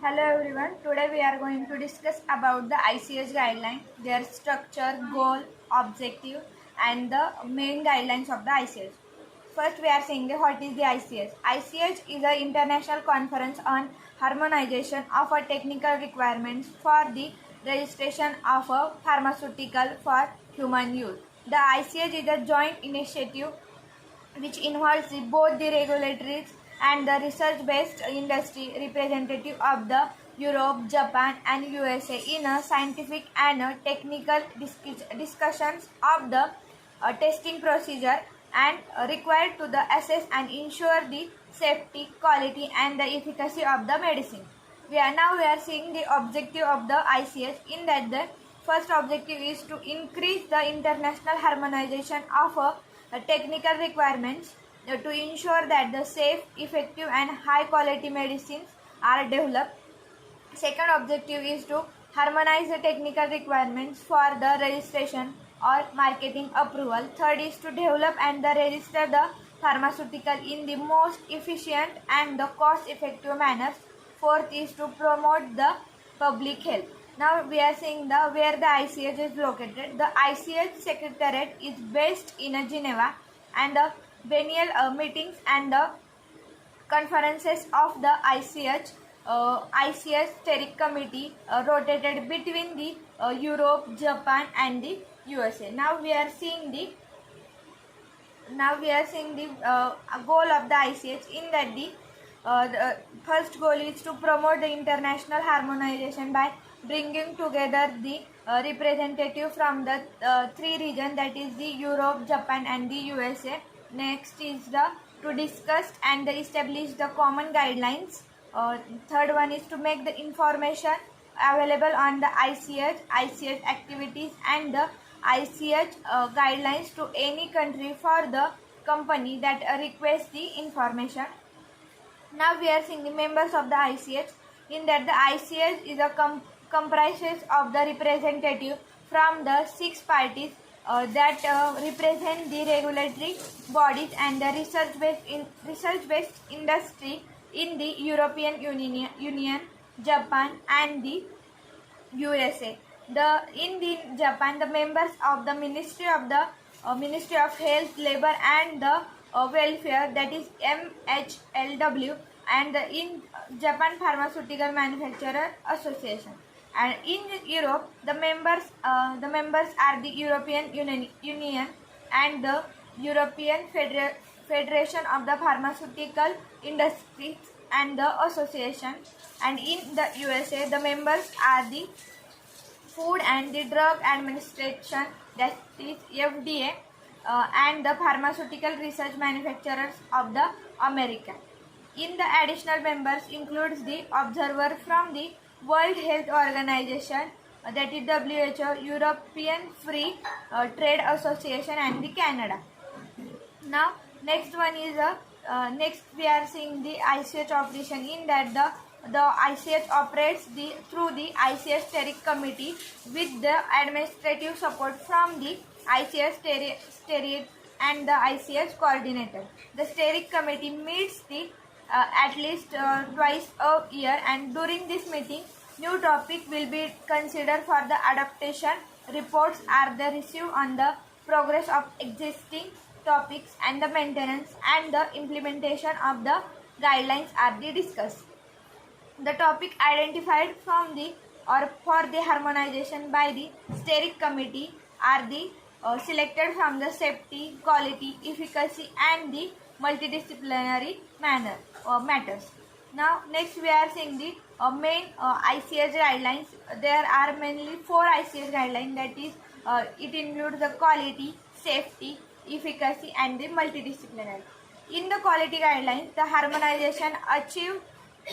Hello everyone. Today we are going to discuss about the ICH guideline, their structure, goal, objective, and the main guidelines of the ICH. First, we are saying what is the ICH. ICH is an international conference on harmonization of a technical requirements for the registration of a pharmaceutical for human use. The ICH is a joint initiative which involves both the regulatory and the research-based industry representative of the Europe, Japan, and USA in a scientific and technical discussions of the testing procedure and required to the assess and ensure the safety, quality, and the efficacy of the medicine. We are seeing the objective of the ICH in that the first objective is to increase the international harmonization of technical requirements to ensure that the safe, effective, and high quality medicines are developed. Second objective is to harmonize the technical requirements for the registration or marketing approval. Third is to develop and register the pharmaceutical in the most efficient and the cost effective manners. Fourth is to promote the public health. Now we are seeing the where the ICH is located. The ICH secretariat is based in Geneva, and the biennial meetings and the conferences of the ICH Steering Committee rotated between the Europe, Japan, and the USA. Now we are seeing the goal of the ICH in that the first goal is to promote the international harmonization by bringing together the representative from the three regions, that is the Europe, Japan, and the USA. Next is the to discuss and establish the common guidelines. Third one is to make the information available on the ICH activities and the ICH guidelines to any country for the company that requests the information. Now we are seeing the members of the ICH in that the ICH is a comprises of the representative from the six parties that represent the regulatory bodies and the research-based industry in the European Union, Japan, and the USA. In the Japan, the members of the Ministry of Health, Labor, and the Welfare, that is MHLW, and in Japan Pharmaceutical Manufacturer Association. And in Europe, the members are the European Union and the European Federation of the Pharmaceutical Industries and the Association. And in the USA, the members are the Food and the Drug Administration, that is FDA, and the Pharmaceutical Research Manufacturers of the America. In the additional members includes the observer from the World Health Organization, that is WHO, European Free Trade Association, and the Canada. Now next one is next we are seeing the ICH operation in that the ICH operates through the ICH Steering Committee with the administrative support from the ICH Steering and the ICH coordinator. The Steering Committee meets at least twice a year, and during this meeting new topic will be considered for the adaptation. Reports are received on the progress of existing topics, and the maintenance and the implementation of the guidelines are discussed. The topic identified from the or for the harmonization by the Steering Committee are selected from the safety, quality, efficacy, and the multidisciplinary matters. Now next we are seeing the main ICH guidelines. There are mainly four ICH guidelines, that is it includes the quality, safety, efficacy, and the multidisciplinary. In the quality guidelines, the harmonization achieved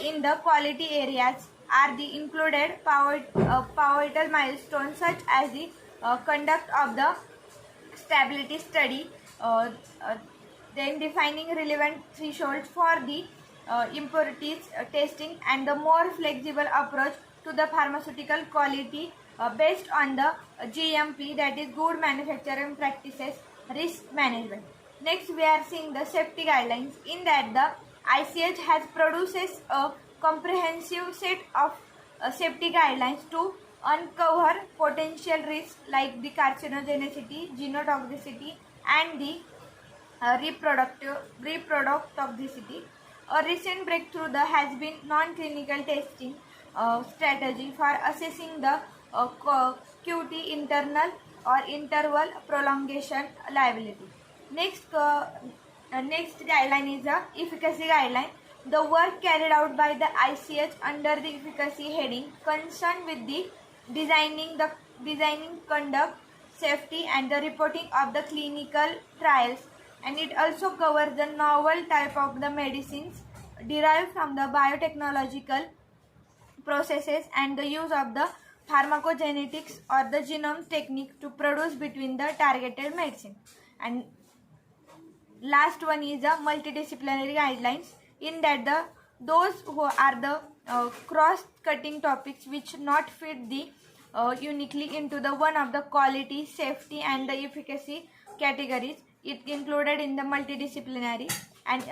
in the quality areas are the included pivotal milestones such as the conduct of the stability study, then defining relevant thresholds for the impurities testing, and the more flexible approach to the pharmaceutical quality based on the GMP, that is good manufacturing practices, risk management. Next we are seeing the safety guidelines in that the ICH has produces a comprehensive set of safety guidelines to uncover potential risks like the carcinogenicity, genotoxicity, and the reproductive toxicity. A recent breakthrough has been non-clinical testing strategy for assessing the QT internal or interval prolongation liability. Next guideline is the efficacy guideline. The work carried out by the ICH under the efficacy heading concerned with the designing, conduct, safety, and the reporting of the clinical trials, and it also covers the novel type of the medicines derived from the biotechnological processes and the use of the pharmacogenetics or the genome technique to produce between the targeted medicine. And last one is the multidisciplinary guidelines, in that those who are the cross-cutting topics which not fit the uniquely into the one of the quality, safety, and the efficacy categories. It included in the multidisciplinary, and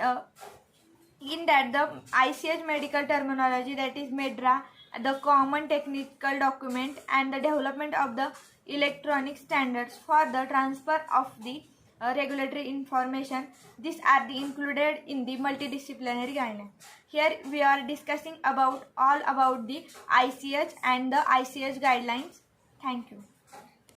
in that the ICH medical terminology, that is MEDRA, the common technical document, and the development of the electronic standards for the transfer of the regulatory information. These are the included in the multidisciplinary guideline. Here we are discussing about all about the ICH and the ICH guidelines. Thank you.